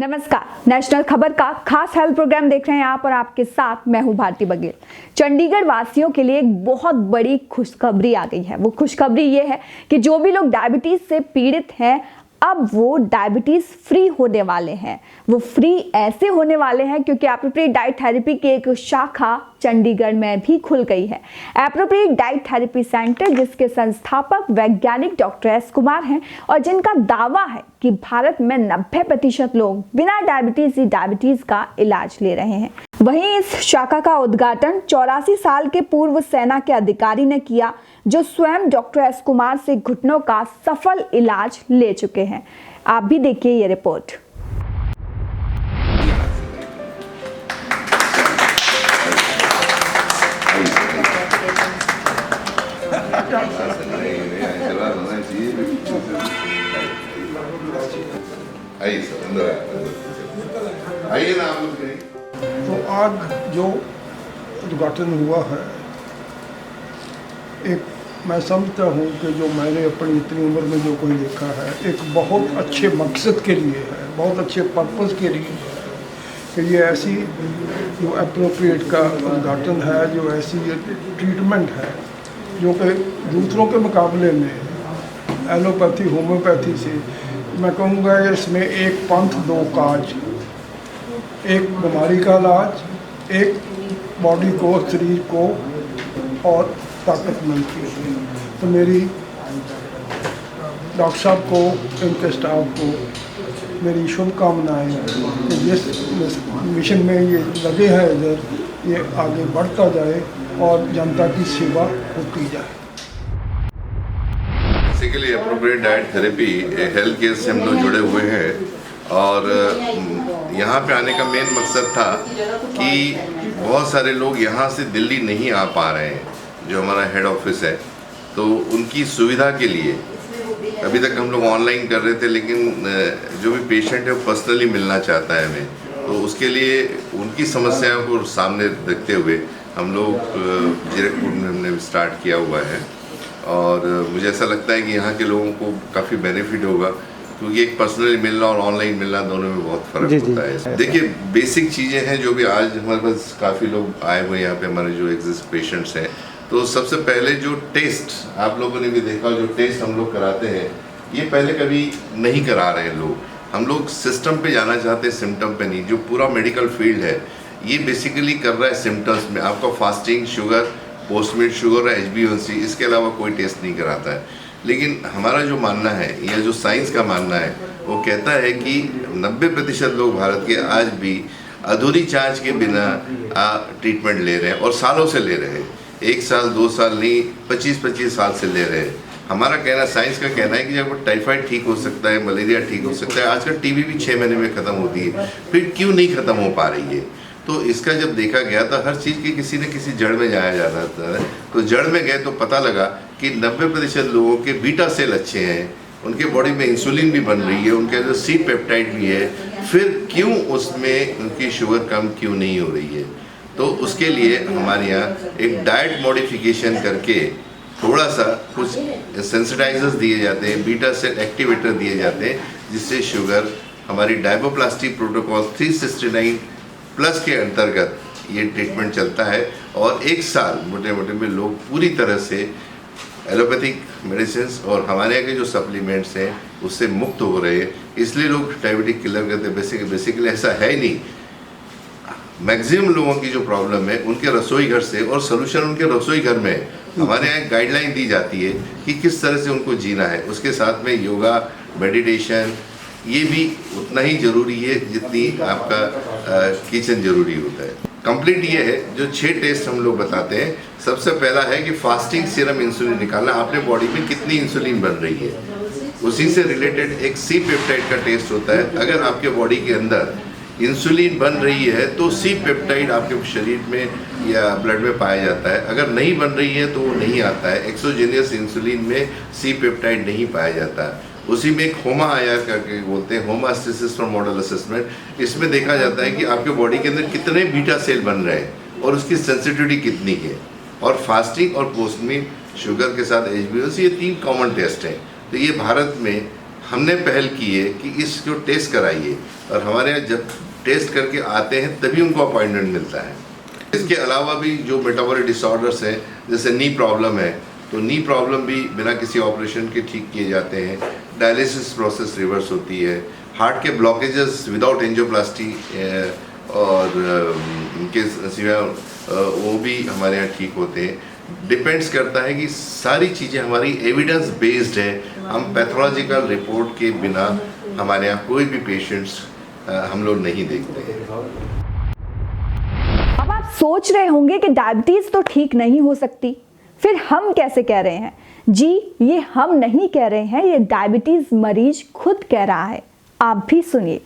नमस्कार, नेशनल खबर का खास हेल्थ प्रोग्राम देख रहे हैं आप और आपके साथ मैं हूं भारती बघेल। चंडीगढ़ वासियों के लिए एक बहुत बड़ी खुशखबरी आ गई है। वो खुशखबरी ये है कि जो भी लोग डायबिटीज से पीड़ित हैं अब वो डायबिटीज फ्री होने वाले हैं। वो फ्री ऐसे होने वाले हैं क्योंकि एप्रोप्रिएट डाइट थेरेपी की एक शाखा चंडीगढ़ में भी खुल गई है। एप्रोप्रिएट डाइट थेरेपी सेंटर, जिसके संस्थापक वैज्ञानिक डॉक्टर एस कुमार हैं और जिनका दावा है कि भारत में 90% लोग बिना डायबिटीज का इलाज ले रहे हैं। वहीं इस शाखा का उद्घाटन 84 साल के पूर्व सेना के अधिकारी ने किया, जो स्वयं डॉक्टर एस कुमार से घुटनों का सफल इलाज ले चुके हैं। आप भी देखिए ये रिपोर्ट। आइए ना आप लोग। तो आज जो उद्घाटन हुआ है, एक मैं समझता हूँ कि जो मैंने अपनी इतनी उम्र में जो कोई देखा है, एक बहुत अच्छे मकसद के लिए है, बहुत अच्छे पर्पस के लिए है कि ये ऐसी जो एप्रोप्रिएट का उद्घाटन है, जो ऐसी ये ट्रीटमेंट है जो कि दूसरों के मुकाबले में एलोपैथी होम्योपैथी से मैं कहूँगा इसमें एक पंथ दो काज, एक बीमारी का इलाज, एक बॉडी को, शरीर को और ताकत मिलती है। तो मेरी डॉक्टर साहब को, इनके स्टाफ को मेरी शुभकामनाएँ कि जिस मिशन में ये लगे हैं इधर, ये आगे बढ़ता जाए और जनता की सेवा होती जाए। Basically appropriate diet therapy health care से हम लोग जुड़े हुए हैं और यहाँ पे आने का मेन मकसद था कि बहुत सारे लोग यहाँ से दिल्ली नहीं आ पा रहे हैं, जो हमारा हेड ऑफिस है, तो उनकी सुविधा के लिए अभी तक हम लोग ऑनलाइन कर रहे थे, लेकिन जो भी पेशेंट है वो पर्सनली मिलना चाहता है हमें, तो उसके लिए उनकी समस्याओं को सामने रखते हुए हम लोग जीरकपुर में हमने स्टार्ट किया हुआ है। और मुझे ऐसा लगता है कि यहाँ के लोगों को काफ़ी बेनिफिट होगा, क्योंकि एक पर्सनली मिलना और ऑनलाइन मिलना दोनों में बहुत फ़र्क होता है। देखिए, बेसिक चीज़ें हैं जो भी आज हमारे पास काफ़ी लोग आए हुए हैं यहाँ पे, हमारे जो एग्जिस्ट पेशेंट्स हैं। तो सबसे पहले जो टेस्ट आप लोगों ने भी देखा, जो टेस्ट हम लोग कराते हैं, ये पहले कभी नहीं करा रहे हैं लोग। हम लोग सिस्टम पे जाना चाहते हैं, सिम्टम पे नहीं। जो पूरा मेडिकल फील्ड है ये बेसिकली कर रहा है सिम्टम्स में। आपका फास्टिंग, शुगर, पोस्टमेट शुगर और HbA1c, इसके अलावा कोई टेस्ट नहीं कराता है। लेकिन हमारा जो मानना है, या जो साइंस का मानना है, वो कहता है कि 90% लोग भारत के आज भी अधूरी जांच के बिना ट्रीटमेंट ले रहे हैं और सालों से ले रहे हैं। 1 साल 2 साल नहीं, 25-25 साल से ले रहे हैं। हमारा कहना, साइंस का कहना है कि जब टाइफाइड ठीक हो सकता है, मलेरिया ठीक हो सकता है, आजकल TB भी 6 महीने में ख़त्म होती है, फिर क्यों नहीं ख़त्म हो पा रही है? तो इसका जब देखा गया तो हर चीज़ की किसी न किसी जड़ में जाया जाता है। तो जड़ में गए तो पता लगा कि 90% लोगों के बीटा सेल अच्छे हैं, उनके बॉडी में इंसुलिन भी बन रही है, उनके अंदर C पेप्टाइड भी है, फिर क्यों उसमें उनकी शुगर कम क्यों नहीं हो रही है? तो उसके लिए हमारे यहाँ एक डाइट मॉडिफिकेशन करके थोड़ा सा कुछ सेंसिटाइजर्स दिए जाते हैं, बीटा सेल एक्टिवेटर दिए जाते हैं, जिससे शुगर, हमारी डायबोप्लास्टी प्रोटोकॉल 369 प्लस के अंतर्गत ये ट्रीटमेंट चलता है। और 1 साल मोटे मोटे में लोग पूरी तरह से एलोपैथिक मेडिसिन और हमारे यहाँ के जो सप्लीमेंट्स हैं उससे मुक्त हो रहे हैं। इसलिए लोग डायबिटिक किलर कहते हैं। बेसिकली ऐसा है ही नहीं। मैक्सिमम लोगों की जो प्रॉब्लम है उनके रसोई घर से, और सोल्यूशन उनके रसोई घर में है। हमारे यहाँ गाइडलाइन दी जाती है कि किस तरह से उनको जीना है। उसके साथ में योगा, मेडिटेशन, ये भी उतना ही ज़रूरी है जितनी आपका किचन ज़रूरी होता है। कंप्लीट ये है जो 6 टेस्ट हम लोग बताते हैं। सबसे पहला है कि फास्टिंग सीरम इंसुलिन निकालना, आपने बॉडी में कितनी इंसुलिन बन रही है, उसी से रिलेटेड एक C पेप्टाइड का टेस्ट होता है। अगर आपके बॉडी के अंदर इंसुलिन बन रही है तो C पेप्टाइड आपके शरीर में या ब्लड में पाया जाता है। अगर नहीं बन रही है तो वो नहीं आता है। एक्सोजेनियस इंसुलिन में C पेप्टाइड नहीं पाया जाता है। उसी में एक होमा IR करके बोलते हैं, होमोस्टेसिस फ्रॉम मॉडल असेसमेंट। इसमें देखा जाता है कि आपके बॉडी के अंदर कितने बीटा सेल बन रहे हैं और उसकी सेंसिटिविटी कितनी है। और फास्टिंग और पोस्टमीट शुगर के साथ HbA1c, ये 3 कॉमन टेस्ट हैं। तो ये भारत में हमने पहल की है कि इसको टेस्ट कराइए, और हमारे यहाँ जब टेस्ट करके आते हैं तभी उनको अपॉइंटमेंट मिलता है। इसके अलावा भी जो मेटाबॉलिक डिसऑर्डर्स हैं, जैसे नी प्रॉब्लम है, तो नी प्रॉब्लम भी बिना किसी ऑपरेशन के ठीक किए जाते हैं। डायलिसिस प्रोसेस रिवर्स होती है। हार्ट के ब्लॉकेजेस विदाउट एंजियोप्लास्टी और इनके सिवाय वो भी हमारे यहाँ ठीक होते हैं। डिपेंड्स करता है कि सारी चीज़ें हमारी एविडेंस बेस्ड है। हम पैथोलॉजिकल रिपोर्ट के बिना हमारे यहाँ कोई भी पेशेंट्स हम लोग नहीं देखते हैं। अब आप सोच रहे होंगे कि डायबिटीज तो ठीक नहीं हो सकती, फिर हम कैसे कह रहे हैं? जी, ये हम नहीं कह रहे हैं, ये डायबिटीज मरीज खुद कह रहा है। आप भी सुनिए।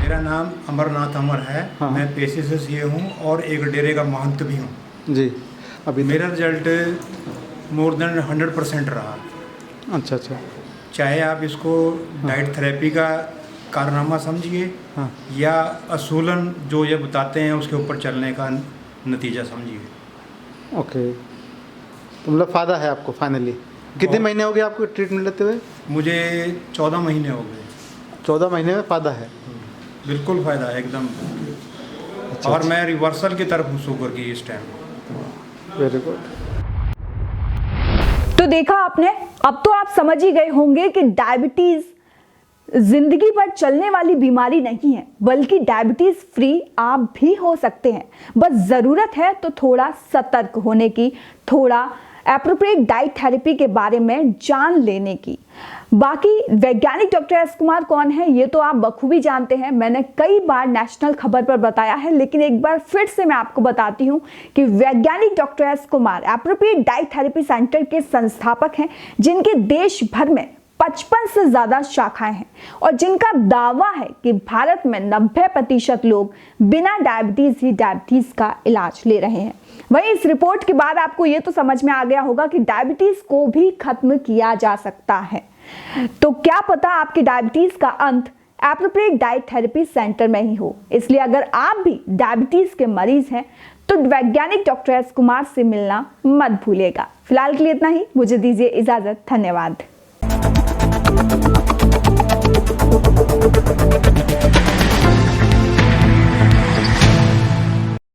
मेरा नाम अमरनाथ अमर है। हाँ। मैं पेशे से सीए हूँ और एक डेरे का महंत भी हूँ। जी, अभी मेरा रिजल्ट मोर देन 100% रहा। अच्छा अच्छा। चाहे आप इसको डाइट थेरेपी का कारनामा समझिए, हाँ। या असूलन जो ये बताते हैं उसके ऊपर चलने का नतीजा समझिए। ओके, तो मतलब फ़ायदा है आपको फाइनली? कितने बहुत। महीने हो गए आपको ट्रीटमेंट लेते हुए? मुझे 14 महीने हो गए। 14 महीने में फ़ायदा है? बिल्कुल फ़ायदा है एकदम। अच्छा, और अच्छा। मैं रिवर्सल की तरफ हूँ शुगर की इस टाइम। Very good. तो देखा आपने, अब तो आप समझ ही गए होंगे कि डायबिटीज जिंदगी भर चलने वाली बीमारी नहीं है, बल्कि डायबिटीज फ्री आप भी हो सकते हैं। बस जरूरत है तो थोड़ा सतर्क होने की, थोड़ा एप्रोप्रिएट डाइट थेरेपी के बारे में जान लेने की। बाकी वैज्ञानिक डॉक्टर एस कुमार कौन है ये तो आप बखूबी जानते हैं, मैंने कई बार नेशनल खबर पर बताया है, लेकिन एक बार फिर से मैं आपको बताती हूं कि वैज्ञानिक doctor S Kumar appropriate diet therapy centre के संस्थापक हैं, जिनके देश भर में 55 से ज्यादा शाखाएं हैं और जिनका दावा है कि भारत में 90% लोग बिना डायबिटीज ही डायबिटीज का इलाज ले रहे हैं। वहीं इस रिपोर्ट के बाद आपको ये तो समझ में आ गया होगा कि डायबिटीज को भी खत्म किया जा सकता है। तो क्या पता आपकी डायबिटीज का अंत एप्रोप्रिएट डाइट थेरेपी सेंटर में ही हो। इसलिए अगर आप भी डायबिटीज के मरीज हैं तो वैज्ञानिक डॉक्टर एस कुमार से मिलना मत भूलिएगा। फिलहाल के लिए इतना ही, मुझे दीजिए इजाजत। धन्यवाद।